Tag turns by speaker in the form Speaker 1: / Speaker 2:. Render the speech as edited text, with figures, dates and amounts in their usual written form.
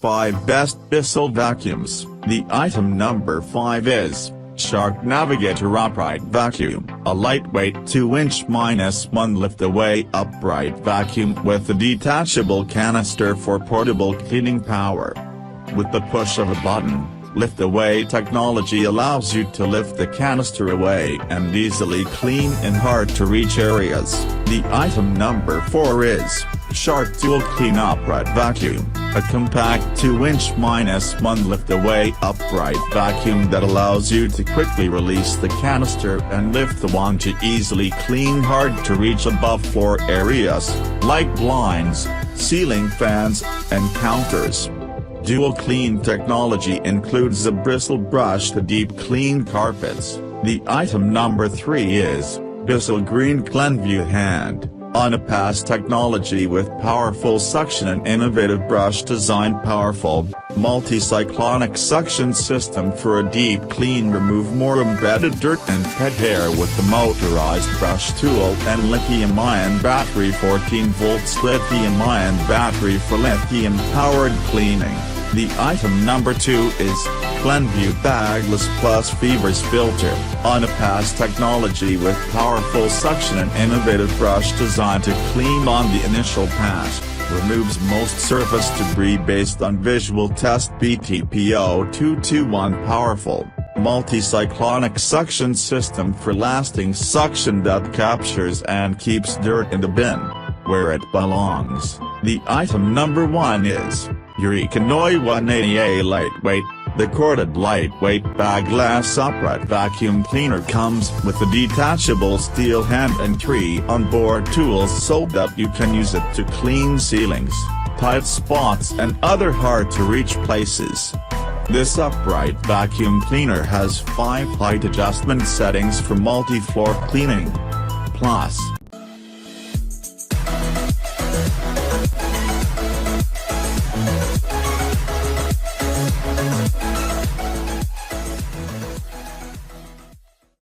Speaker 1: 5 Best Bissell Vacuums. The item number 5 is Shark Navigator Upright Vacuum, a lightweight 2-inch-1 lift-away upright vacuum with a detachable canister for portable cleaning power. With the push of a button, lift-away technology allows you to lift the canister away and easily clean in hard-to-reach areas. The item number 4 is Shark DuoClean Upright Vacuum, a compact 2-inch-1 lift-away upright vacuum that allows you to quickly release the canister and lift the wand to easily clean hard-to-reach above-floor areas, like blinds, ceiling fans, and counters. DuoClean technology includes a bristle brush to deep clean carpets. The item number 3 is Bissell Green Cleanview Hand, on-a-pass technology with powerful suction and innovative brush design. Powerful, multi-cyclonic suction system for a deep clean. Remove more embedded dirt and pet hair with the motorized brush tool and lithium-ion battery. 14 volts lithium-ion battery for lithium-powered cleaning. The item number 2 is Cleanview BaglessFebreze filter, on-a-pass technology with powerful suction and innovative brush design to clean on the initial pass. Removes most surface debris based on visual test. BTPO 221 powerful, multi-cyclonic suction system for lasting suction that captures and keeps dirt in the bin, where it belongs. The item number 1 is Eureka Noi 180A Lightweight. The corded lightweight bagless upright vacuum cleaner comes with a detachable steel hand and 3 onboard tools so that you can use it to clean ceilings, tight spots and other hard-to-reach places. This upright vacuum cleaner has 5 height adjustment settings for multi-floor cleaning. Plus,